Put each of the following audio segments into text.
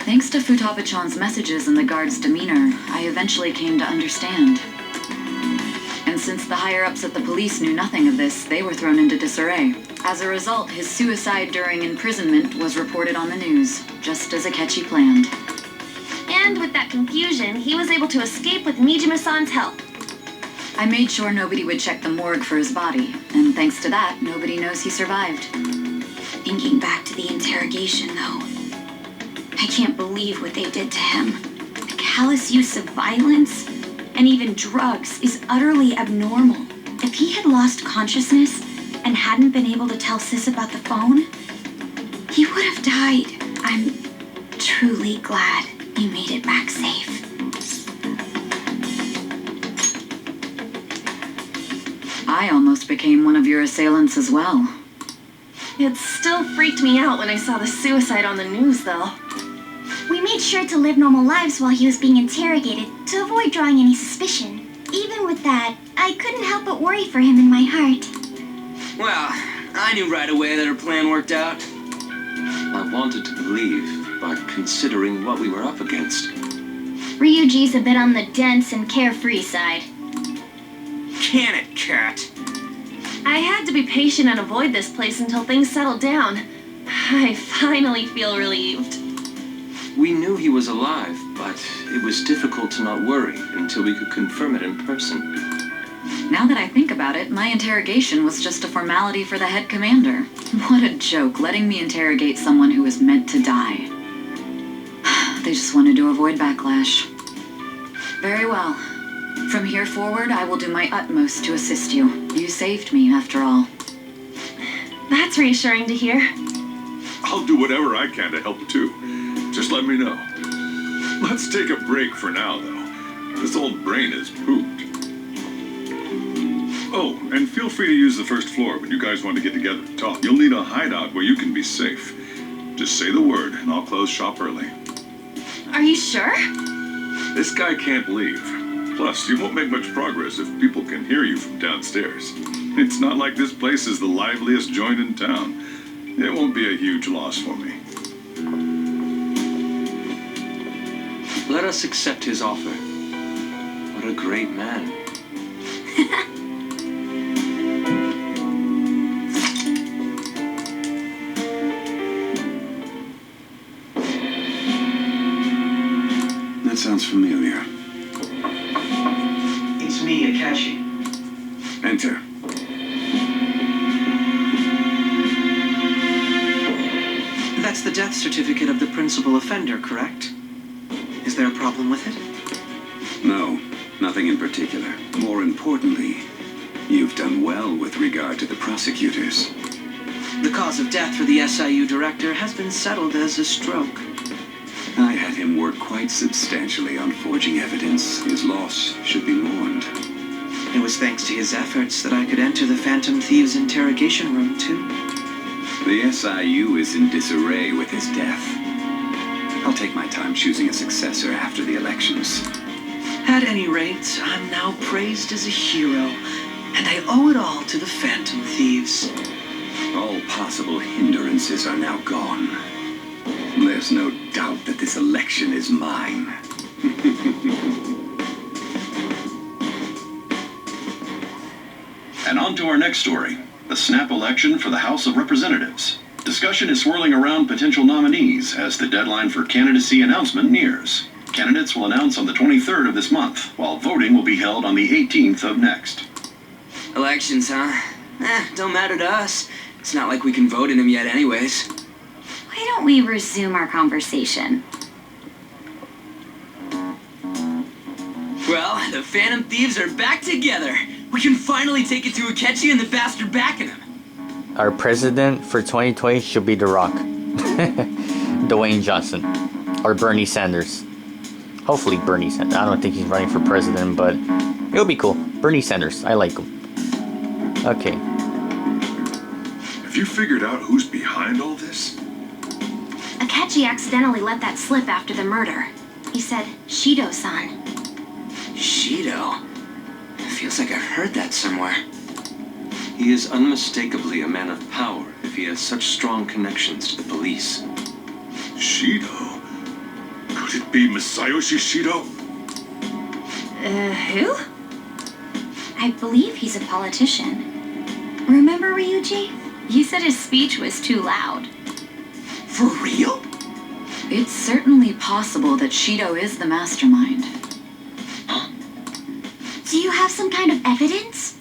Thanks to Futaba-chan's messages and the guard's demeanor, I eventually came to understand. And since the higher-ups at the police knew nothing of this, they were thrown into disarray. As a result, his suicide during imprisonment was reported on the news, just as Akechi planned. And with that confusion, he was able to escape with Mijima-san's help. I made sure nobody would check the morgue for his body, and thanks to that, nobody knows he survived. Thinking back to the interrogation, though, I can't believe what they did to him. The callous use of violence and even drugs is utterly abnormal. If he had lost consciousness and hadn't been able to tell Sis about the phone, he would have died. I'm truly glad you made it back safe. I almost became one of your assailants as well. It still freaked me out when I saw the suicide on the news, though. We made sure to live normal lives while he was being interrogated to avoid drawing any suspicion. Even with that, I couldn't help but worry for him in my heart. Well, I knew right away that her plan worked out. I wanted to believe, but considering what we were up against... Ryuji's a bit on the dense and carefree side. Can it, Cat? I had to be patient and avoid this place until things settled down. I finally feel relieved. We knew he was alive, but it was difficult to not worry until we could confirm it in person. Now that I think about it, my interrogation was just a formality for the head commander. What a joke, letting me interrogate someone who was meant to die. They just wanted to avoid backlash. Very well. From here forward, I will do my utmost to assist you. You saved me, after all. That's reassuring to hear. I'll do whatever I can to help too. Just let me know. Let's take a break for now, though. This old brain is pooped. Oh, and feel free to use the first floor when you guys want to get together to talk. You'll need a hideout where you can be safe. Just say the word, and I'll close shop early. Are you sure? This guy can't leave. Plus, you won't make much progress if people can hear you from downstairs. It's not like this place is the liveliest joint in town. It won't be a huge loss for me. Let us accept his offer. What a great man. That sounds familiar. It's me, Akechi. Enter. That's the death certificate of the principal offender, correct? Is there a problem with it? No, nothing in particular. More importantly, you've done well with regard to the prosecutors. The cause of death for the SIU director has been settled as a stroke. I had him work quite substantially on forging evidence. His loss should be mourned. It was thanks to his efforts that I could enter the Phantom Thieves' interrogation room, too. The SIU is in disarray with his death. I'll take my time choosing a successor after the elections. At any rate, I'm now praised as a hero, and I owe it all to the Phantom Thieves. All possible hindrances are now gone. There's no doubt that this election is mine. And on to our next story, the snap election for the House of Representatives. Discussion is swirling around potential nominees as the deadline for candidacy announcement nears. Candidates will announce on the 23rd of this month, while voting will be held on the 18th of next. Elections, huh? Don't matter to us. It's not like we can vote in them yet anyways. Why don't we resume our conversation? Well, the Phantom Thieves are back together. We can finally take it to Akechi and the bastard backing him. Our president for 2020 should be The Rock. Dwayne Johnson. Or Bernie Sanders. Hopefully Bernie Sanders. I don't think he's running for president, but it'll be cool. Bernie Sanders. I like him. Okay. Have you figured out who's behind all this? Akechi accidentally let that slip after the murder. He said, Shido-san. Shido? Feels like I've heard that somewhere. He is unmistakably a man of power if he has such strong connections to the police. Shido? Could it be Masayoshi Shido? Who? I believe he's a politician. Remember Ryuji? He said his speech was too loud. For real? It's certainly possible that Shido is the mastermind. Do you have some kind of evidence?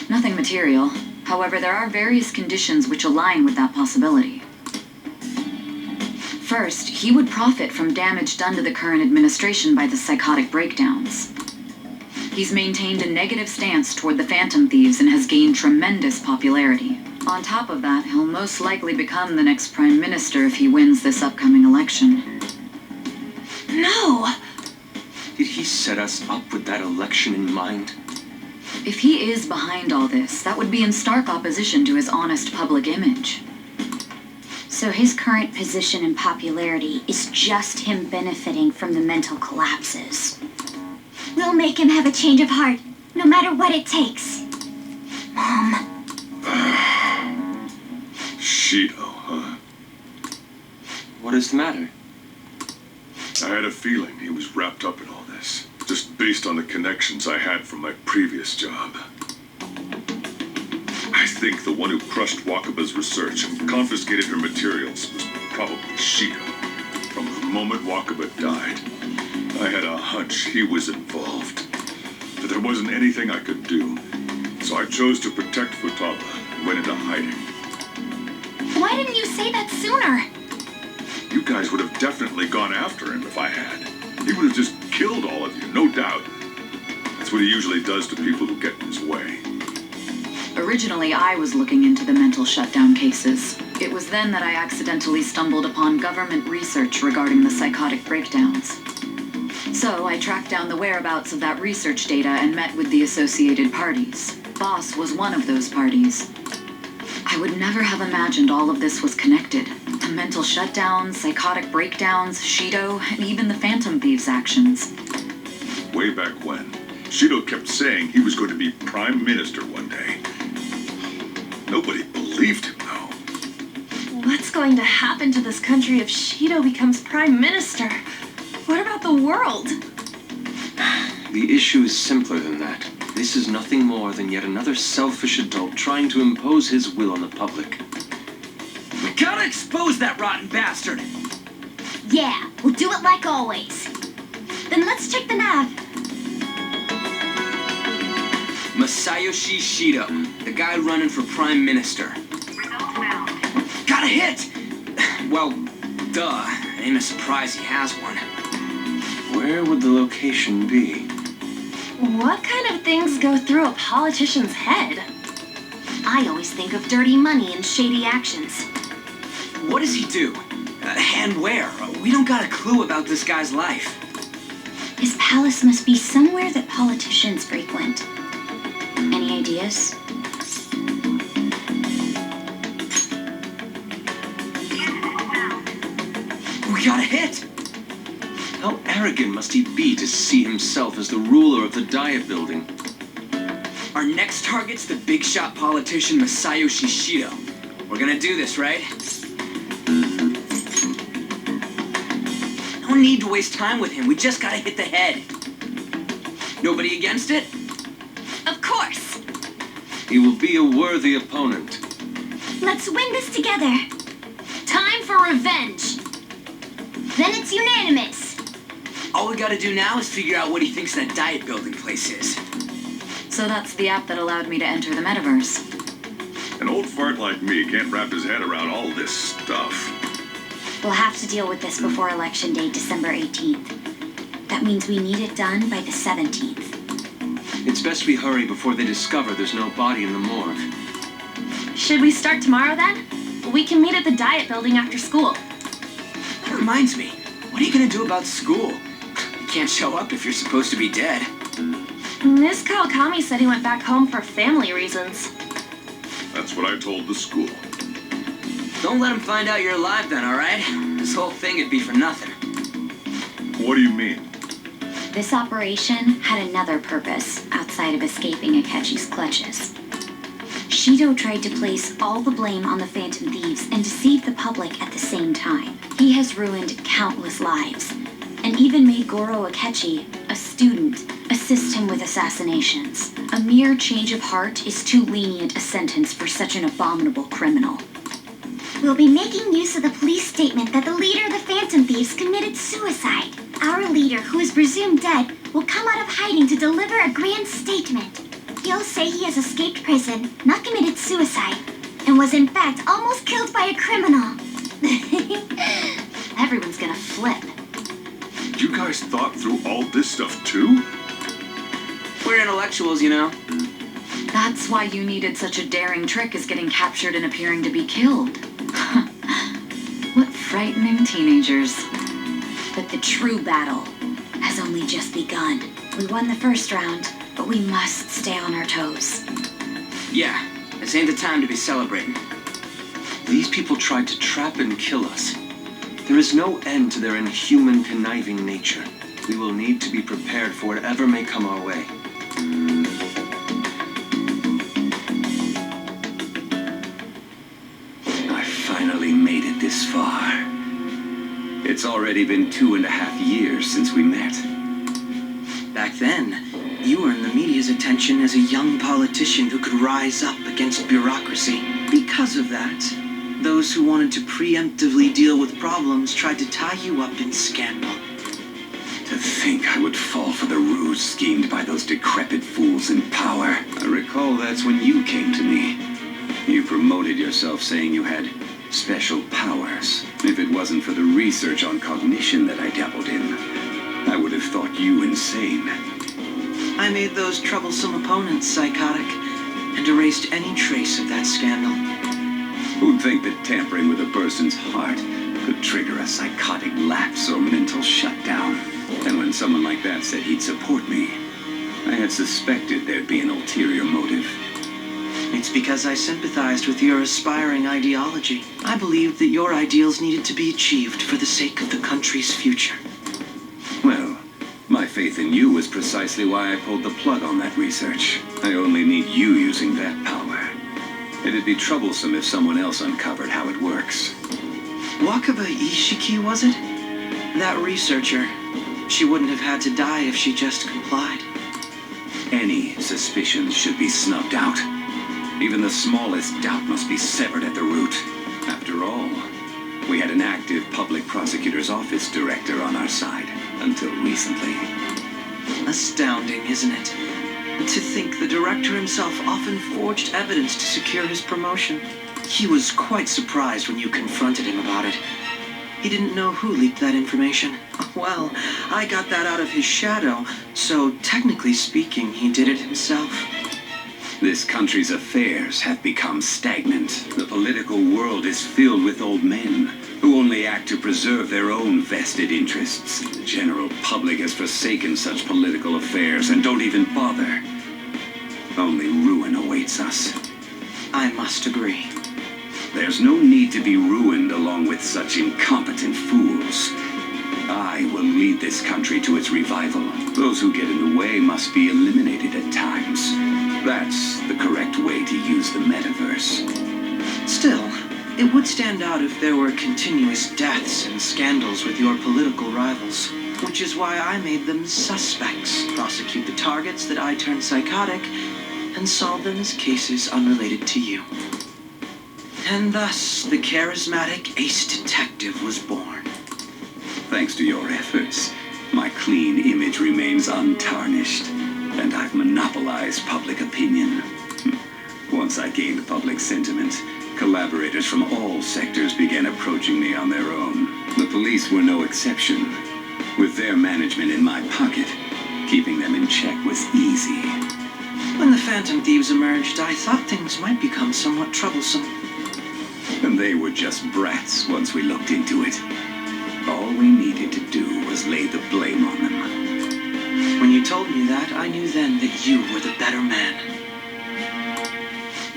Nothing material. However, there are various conditions which align with that possibility. First, he would profit from damage done to the current administration by the psychotic breakdowns. He's maintained a negative stance toward the Phantom Thieves and has gained tremendous popularity. On top of that, he'll most likely become the next Prime Minister if he wins this upcoming election. No! Did he set us up with that election in mind? If he is behind all this, that would be in stark opposition to his honest public image. So his current position and popularity is just him benefiting from the mental collapses. We'll make him have a change of heart, no matter what it takes. Mom. Shido, huh? What is the matter? I had a feeling he was wrapped up in all this, just based on the connections I had from my previous job. I think the one who crushed Wakaba's research and confiscated her materials was probably Shido. From the moment Wakaba died, I had a hunch he was involved. But there wasn't anything I could do, so I chose to protect Futaba and went into hiding. Why didn't you say that sooner? You guys would have definitely gone after him if I had. He would have just killed all of you, no doubt. That's what he usually does to people who get in his way. Originally, I was looking into the mental shutdown cases. It was then that I accidentally stumbled upon government research regarding the psychotic breakdowns. So I tracked down the whereabouts of that research data and met with the associated parties. Boss was one of those parties. I would never have imagined all of this was connected. The mental shutdowns, psychotic breakdowns, Shido, and even the Phantom Thieves' actions. Way back when, Shido kept saying he was going to be Prime Minister one day. Nobody believed him, though. What's going to happen to this country if Shido becomes Prime Minister? What about the world? The issue is simpler than that. This is nothing more than yet another selfish adult trying to impose his will on the public. We gotta expose that rotten bastard! Yeah, we'll do it like always. Then let's check the nav. Masayoshi Shido, the guy running for Prime Minister. Got a hit! Well, duh. Ain't a surprise he has one. Where would the location be? What kind of things go through a politician's head? I always think of dirty money and shady actions. What does he do? And where? We don't got a clue about this guy's life. His palace must be somewhere that politicians frequent. Any ideas? We got a hit! How arrogant must he be to see himself as the ruler of the Diet Building? Our next target's the big shot politician Masayoshi Shido. We're gonna do this, right? No need to waste time with him. We just gotta hit the head. Nobody against it? Of course! He will be a worthy opponent. Let's win this together. Time for revenge! Then it's unanimous. All we gotta do now is figure out what he thinks that Diet Building place is. So that's the app that allowed me to enter the metaverse. An old fart like me can't wrap his head around all this stuff. We'll have to deal with this before Election Day, December 18th. That means we need it done by the 17th. It's best we hurry before they discover there's no body in the morgue. Should we start tomorrow then? We can meet at the Diet Building after school. That reminds me, what are you gonna do about school? You can't show up if you're supposed to be dead. Miss Kawakami said he went back home for family reasons. That's what I told the school. Don't let him find out you're alive then, alright? This whole thing would be for nothing. What do you mean? This operation had another purpose outside of escaping Akechi's clutches. Shido tried to place all the blame on the Phantom Thieves and deceive the public at the same time. He has ruined countless lives, and even made Goro Akechi, a student, assist him with assassinations. A mere change of heart is too lenient a sentence for such an abominable criminal. We'll be making use of the police statement that the leader of the Phantom Thieves committed suicide. Our leader, who is presumed dead, will come out of hiding to deliver a grand statement. He'll say he has escaped prison, not committed suicide, and was in fact almost killed by a criminal. Everyone's gonna flip. You guys thought through all this stuff too? We're intellectuals, you know. That's why you needed such a daring trick as getting captured and appearing to be killed. What frightening teenagers. But the true battle has only just begun. We won the first round, but we must stay on our toes. Yeah, this ain't the time to be celebrating. These people tried to trap and kill us. There is no end to their inhuman, conniving nature. We will need to be prepared for whatever may come our way. I finally made it this far. It's already been 2.5 years since we met. Back then, you were in the media's attention as a young politician who could rise up against bureaucracy. Because of that, those who wanted to preemptively deal with problems tried to tie you up in scandal. To think I would fall for the ruse schemed by those decrepit fools in power. I recall that's when you came to me. You promoted yourself saying you had special powers. If it wasn't for the research on cognition that I dabbled in, I would have thought you insane. I made those troublesome opponents psychotic and erased any trace of that scandal. Who'd think that tampering with a person's heart could trigger a psychotic lapse or mental shutdown? And when someone like that said he'd support me, I had suspected there'd be an ulterior motive. It's because I sympathized with your aspiring ideology. I believed that your ideals needed to be achieved for the sake of the country's future. Well, my faith in you was precisely why I pulled the plug on that research. I only need you using that power. It'd be troublesome if someone else uncovered how it works. Wakaba Ishiki, was it? That researcher. She wouldn't have had to die if she just complied. Any suspicions should be snubbed out. Even the smallest doubt must be severed at the root. After all, we had an active public prosecutor's office director on our side, until recently. Astounding, isn't it? To think the director himself often forged evidence to secure his promotion. He was quite surprised when you confronted him about it. He didn't know who leaked that information. Well, I got that out of his shadow, so technically speaking, he did it himself. This country's affairs have become stagnant. The political world is filled with old men who only act to preserve their own vested interests. The general public has forsaken such political affairs and don't even bother. Only ruin awaits us. I must agree. There's no need to be ruined along with such incompetent fools. I will lead this country to its revival. Those who get in the way must be eliminated at times. That's the correct way to use the metaverse. Still, it would stand out if there were continuous deaths and scandals with your political rivals, which is why I made them suspects, prosecute the targets that I turned psychotic, and solve them as cases unrelated to you. And thus, the charismatic ace detective was born. Thanks to your efforts, my clean image remains untarnished, and I've monopolized public opinion. Once I gained public sentiment, collaborators from all sectors began approaching me on their own. The police were no exception. With their management in my pocket, keeping them in check was easy. When the Phantom Thieves emerged, I thought things might become somewhat troublesome. And they were just brats once we looked into it. All we needed to do was lay the blame on them. When you told me that, I knew then that you were the better man.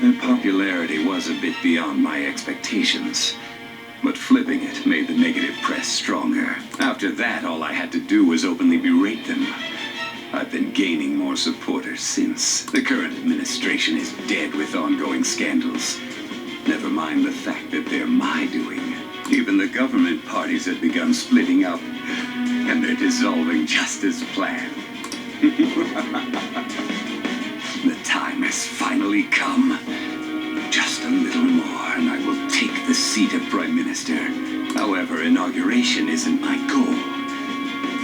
Their popularity was a bit beyond my expectations, but flipping it made the negative press stronger. After that, all I had to do was openly berate them. I've been gaining more supporters since. The current administration is dead with ongoing scandals. Never mind the fact that they're my doing. Even the government parties have begun splitting up, and they're dissolving just as planned. The time has finally come. Just a little more, and I will take the seat of Prime Minister. However, inauguration isn't my goal.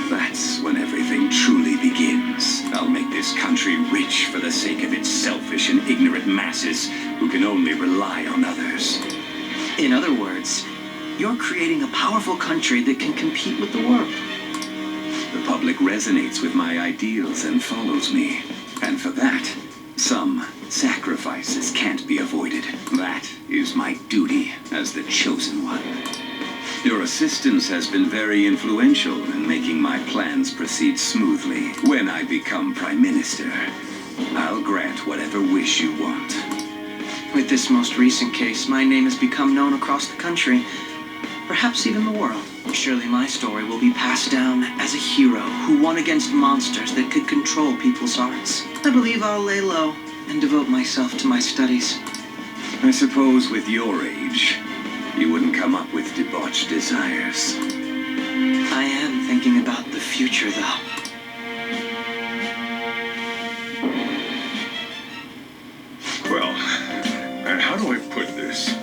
That's when everything truly begins. I'll make this country rich for the sake of its selfish and ignorant masses who can only rely on others. In other words, you're creating a powerful country that can compete with the world. The public resonates with my ideals and follows me. And for that, some sacrifices can't be avoided. That is my duty as the chosen one. Your assistance has been very influential in making my plans proceed smoothly. When I become Prime Minister, I'll grant whatever wish you want. With this most recent case, my name has become known across the country, perhaps even the world. Surely my story will be passed down as a hero who won against monsters that could control people's hearts. I believe I'll lay low and devote myself to my studies. I suppose with your age, you wouldn't come up with debauched desires. I am thinking about the future, though. Well, how do I put this?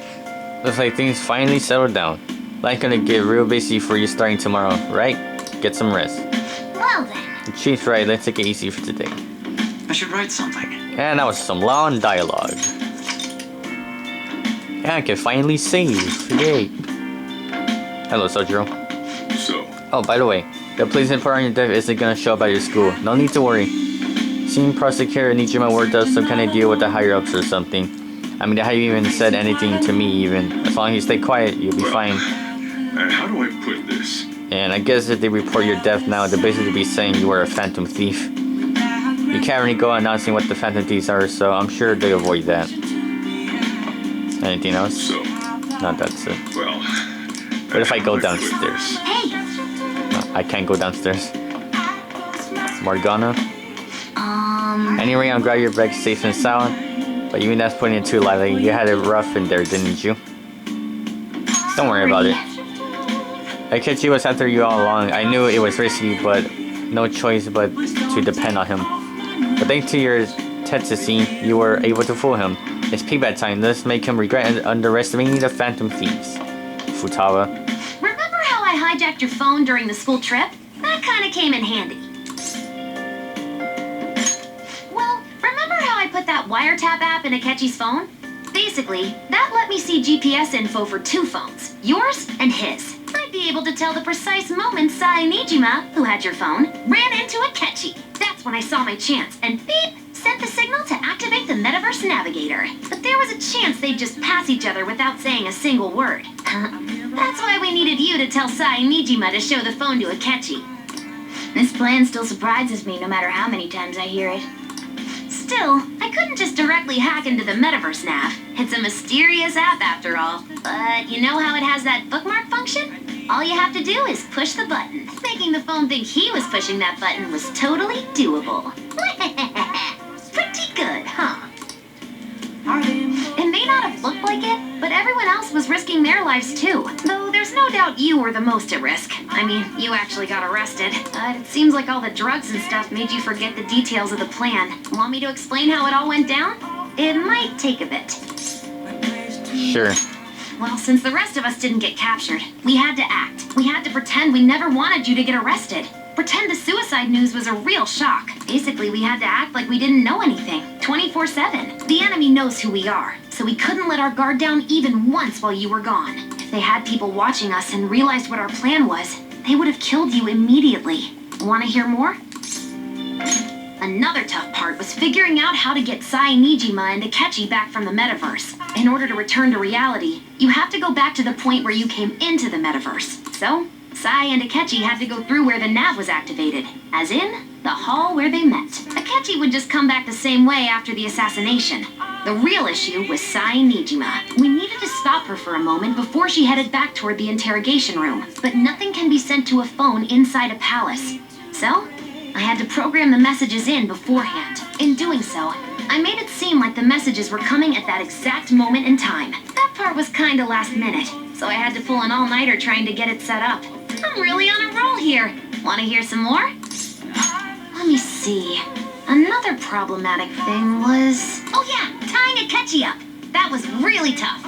Looks like things finally settled down. Life's gonna get real busy for you starting tomorrow, right? Get some rest. Well then. The chief's right, let's take it easy for today. I should write something. And that was some long dialogue. And I can finally save. Yay. Hello, Sojiro. So, Oh, by the way, the police report on your death isn't gonna show up at your school. No need to worry. Seeing Prosecutor Nijima worked out some kind of deal with the higher-ups or something. I mean, they haven't even said anything to me even. As long as you stay quiet, you'll be fine. how do I put this? And I guess if they report your death now, they'll basically be saying you were a phantom thief. You can't really go announcing what the phantom thieves are, so I'm sure they avoid that. Anything else? So, No, that's it. well... What if I go how do put downstairs? this? Hey, No, I can't go downstairs. Morgana? Anyway, I'll grab your bag safe and sound. But even that's putting it too lightly. You had it rough in there, didn't you? Don't worry about it. Akechi was after you all along. I knew it was risky, but no choice but to depend on him. But thanks to your Tetsusi, you were able to fool him. It's payback time. Let's make him regret underestimating the phantom thieves. Futawa. Remember how I hijacked your phone during the school trip? That kind of came in handy. Well, remember how I put that wiretap app in Akechi's phone? Basically, that let me see GPS info for 2 phones, yours and his. I'd be able to tell the precise moment Sai Nijima, who had your phone, ran into Akechi. That's when I saw my chance, and beep, sent the signal to activate the Metaverse Navigator. But there was a chance they'd just pass each other without saying a single word. That's why we needed you to tell Sai Nijima to show the phone to Akechi. This plan still surprises me no matter how many times I hear it. Still, I couldn't just directly hack into the Metaverse Nav. It's a mysterious app after all. But you know how it has that bookmark function? All you have to do is push the button. Making the phone think he was pushing that button was totally doable. Pretty good, huh? It may not have looked like it, but everyone else was risking their lives too. Though there's no doubt you were the most at risk. I mean, you actually got arrested. But it seems like all the drugs and stuff made you forget the details of the plan. Want me to explain how it all went down? It might take a bit. Sure. Well, since the rest of us didn't get captured, we had to act. We had to pretend we never wanted you to get arrested. Pretend the suicide news was a real shock. Basically, we had to act like we didn't know anything, 24/7. The enemy knows who we are, so we couldn't let our guard down even once while you were gone. If they had people watching us and realized what our plan was, they would have killed you immediately. Want to hear more? Another tough part was figuring out how to get Sai Nijima and Akechi back from the metaverse. In order to return to reality, you have to go back to the point where you came into the metaverse. So, Sai and Akechi had to go through where the nav was activated, as in, the hall where they met. Akechi would just come back the same way after the assassination. The real issue was Sai Nijima. We needed to stop her for a moment before she headed back toward the interrogation room, but nothing can be sent to a phone inside a palace. So, I had to program the messages in beforehand. In doing so, I made it seem like the messages were coming at that exact moment in time. That part was kinda last minute. so I had to pull an all-nighter trying to get it set up. I'm really on a roll here. Want to hear some more? Let me see. Another problematic thing was... Oh yeah, tying Akechi up. That was really tough.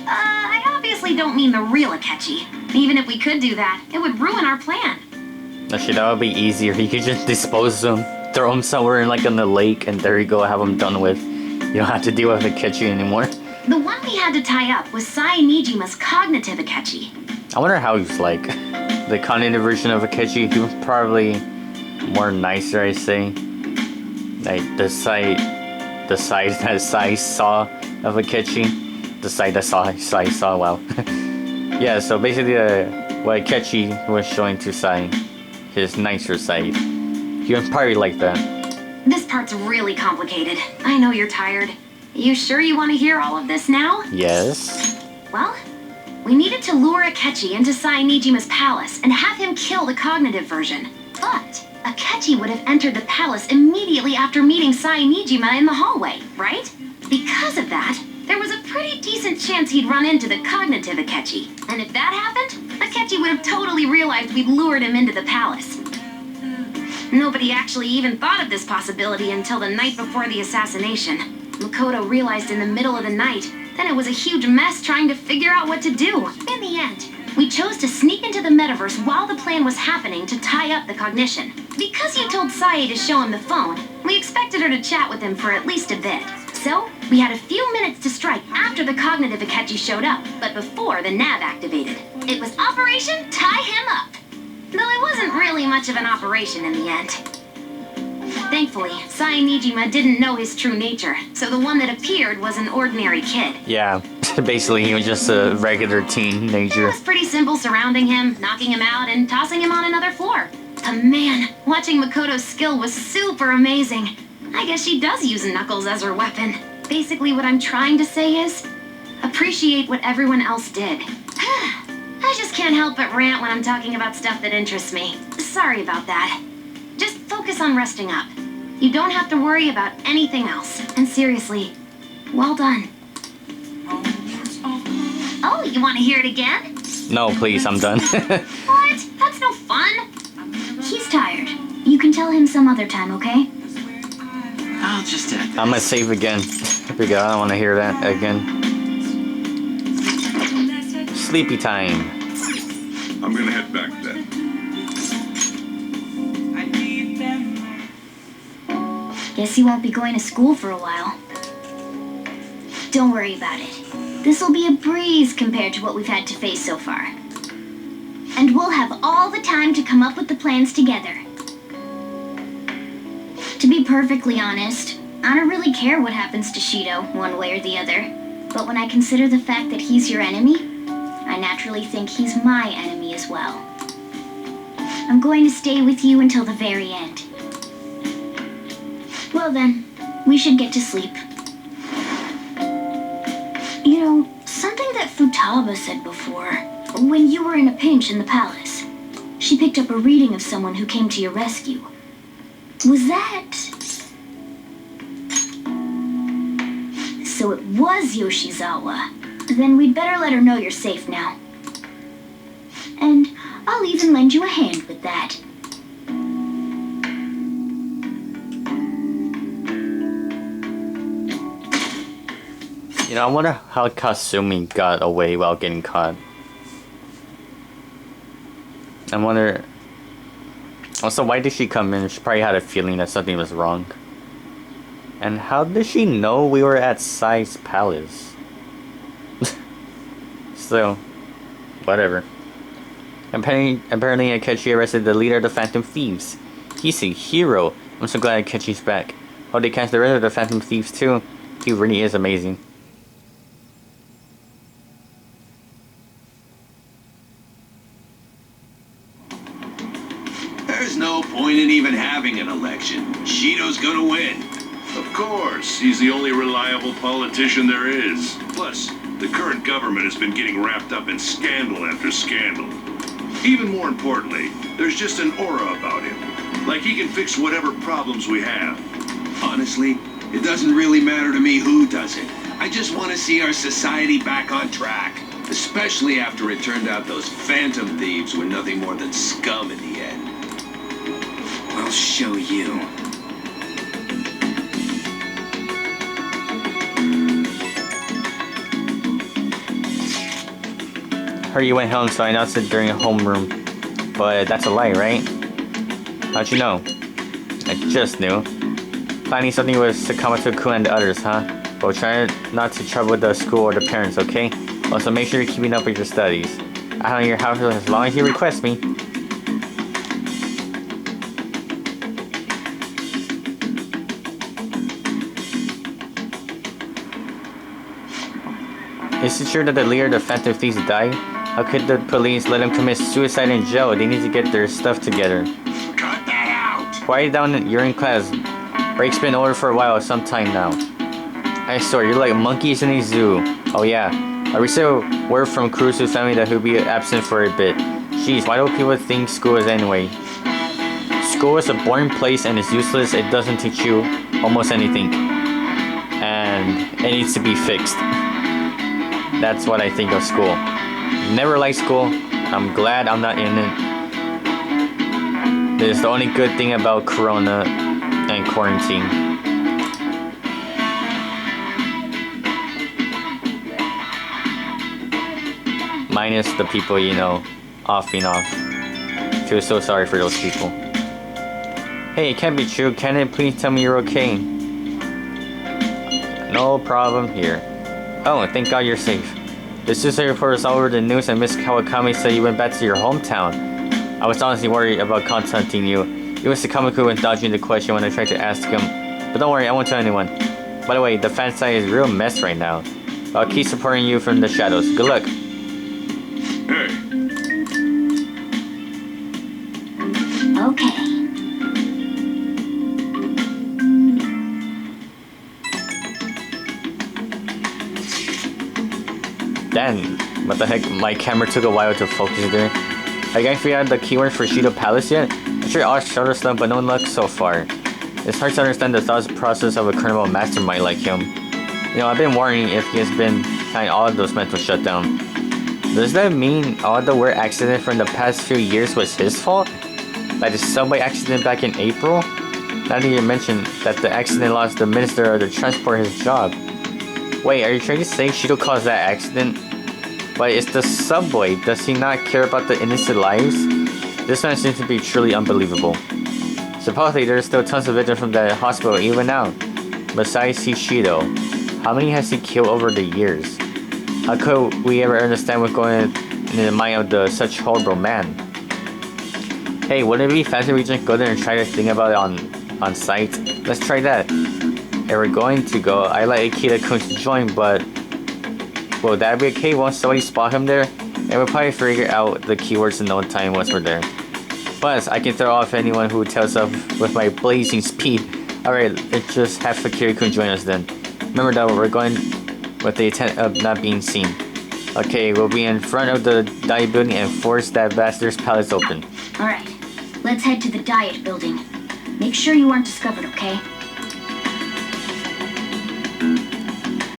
I obviously don't mean the real Akechi. Even if we could do that, it would ruin our plan. Actually, that would be easier. You could just dispose of him, throw him somewhere in like in the lake, and there you go, have him done with. You don't have to deal with Akechi anymore. The one we had to tie up was Sai Nijima's cognitive Akechi. I wonder how he's like. The cognitive version of Akechi, he was probably more nicer, I say. Like the side that Sai saw of Akechi. The side that Sai saw, wow. Yeah, so basically what Akechi was showing to Sai, his nicer side. He was probably like that. This part's really complicated. I know you're tired. You sure you want to hear all of this now? Yes. Well, we needed to lure Akechi into Sai Nijima's palace and have him kill the cognitive version. But Akechi would have entered the palace immediately after meeting Sai Nijima in the hallway, right? Because of that, there was a pretty decent chance he'd run into the cognitive Akechi. And if that happened, Akechi would have totally realized we'd lured him into the palace. Nobody actually even thought of this possibility until the night before the assassination. Makoto realized in the middle of the night. Then it was a huge mess trying to figure out what to do. In the end, we chose to sneak into the metaverse while the plan was happening to tie up the cognition. Because you told Sae to show him the phone, we expected her to chat with him for at least a bit. So, we had a few minutes to strike after the cognitive Akechi showed up, but before the nav activated. It was Operation Tie Him Up. Though it wasn't really much of an operation in the end. Thankfully, Sai Nijima didn't know his true nature, so the one that appeared was an ordinary kid. Yeah, basically he was just a regular teenager. It was pretty simple surrounding him, knocking him out, and tossing him on another floor. But man, watching Makoto's skill was super amazing. I guess she does use Knuckles as her weapon. Basically what I'm trying to say is, appreciate what everyone else did. I just can't help but rant when I'm talking about stuff that interests me. Sorry about that. Just focus on resting up. You don't have to worry about anything else. And seriously, well done. Oh, you want to hear it again? No, please, I'm done. What? That's no fun. He's tired. You can tell him some other time, okay? I'll just add this. I'm gonna save again because I don't want to hear that again. Sleepy time. I'm gonna head back then. Guess you won't be going to school for a while. Don't worry about it. This'll be a breeze compared to what we've had to face so far. And we'll have all the time to come up with the plans together. To be perfectly honest, I don't really care what happens to Shido, one way or the other. But when I consider the fact that he's your enemy, I naturally think he's my enemy as well. I'm going to stay with you until the very end. Well then, we should get to sleep. You know, something that Futaba said before, when you were in a pinch in the palace, she picked up a reading of someone who came to your rescue. Was that... So it was Yoshizawa. Then we'd better let her know you're safe now. And I'll even lend you a hand with that. You know, I wonder how Kasumi got away while getting caught. I wonder... Also, why did she come in? She probably had a feeling that something was wrong. And how did she know we were at Sai's palace? So, whatever. Apparently Akechi arrested the leader of the Phantom Thieves. He's a hero. I'm so glad Akechi's back. Oh, they catch the rest of the Phantom Thieves too. He really is amazing. There's no point in even having an election. Shido's gonna win. Of course, he's the only reliable politician there is. Plus, the current government has been getting wrapped up in scandal after scandal. Even more importantly, there's just an aura about him. Like he can fix whatever problems we have. Honestly, it doesn't really matter to me who does it. I just want to see our society back on track. Especially after it turned out those phantom thieves were nothing more than scum in the end. I'll show you. Heard you went home, so I announced it during homeroom. But that's a lie, right? How'd you know? I just knew. Planning something with Sakamoto-kun and the others, huh? But try not to trouble the school or the parents, okay? Also, make sure you're keeping up with your studies. I'll in your house as long as you request me. Is it true that the leader of the Phantom Thieves died? How could the police let him commit suicide in jail? They need to get their stuff together. Cut that out! Quiet down, you're in class. Break's been over for a while, some time now. I swear, you're like monkeys in a zoo. Oh yeah, I received word from Kurusu's family that he'll be absent for a bit. Jeez, why do people think school is anyway? School is a boring place and it's useless. It doesn't teach you almost anything. And it needs to be fixed. That's what I think of school. Never liked school. I'm glad I'm not in it. This is the only good thing about Corona and quarantine. Minus the people, you know, offing off. Feel so sorry for those people. Hey, it can't be true. Can it please tell me you're okay? No problem here. Oh, thank God you're safe. The suicide report is all over the news and Miss Kawakami said you went back to your hometown. I was honestly worried about contacting you. It was Sakamoto and dodging the question when I tried to ask him. But don't worry, I won't tell anyone. By the way, the fan site is a real mess right now. I'll keep supporting you from the shadows. Good luck. Hey, Okay. Damn, what the heck? My camera took a while to focus there. Have you guys figured out the keyword for Shido Palace yet? I'm sure all shuttle stuff, but no luck so far. It's hard to understand the thought process of a criminal mastermind like him. You know, I've been worrying if he has been behind all of those mental shutdowns. Does that mean all the weird accident from the past few years was his fault? Like the subway accident back in April? Now that you mentioned that the accident lost the Minister of the Transport his job. Wait, are you trying to say Shido caused that accident? But it's the subway. Does he not care about the innocent lives? This man seems to be truly unbelievable. Supposedly, there's still tons of victims from that hospital even now. Masasyoshi Shido. How many has he killed over the years? How could we ever understand what's going on in the mind of such horrible man? Hey, wouldn't it be faster if we just go there and try to think about it on site? Let's try that. If we're going to go, I like Akira-kun to join, but will that be okay once somebody spot him there? And we'll probably figure out the keywords in no time once we're there. Plus, I can throw off anyone who tells us with my blazing speed. Alright, let's just have Akira-kun join us then. Remember that we're going with the intent of not being seen. Okay, we'll be in front of the diet building and force that bastard's palace open. Alright, let's head to the diet building. Make sure you aren't discovered, okay?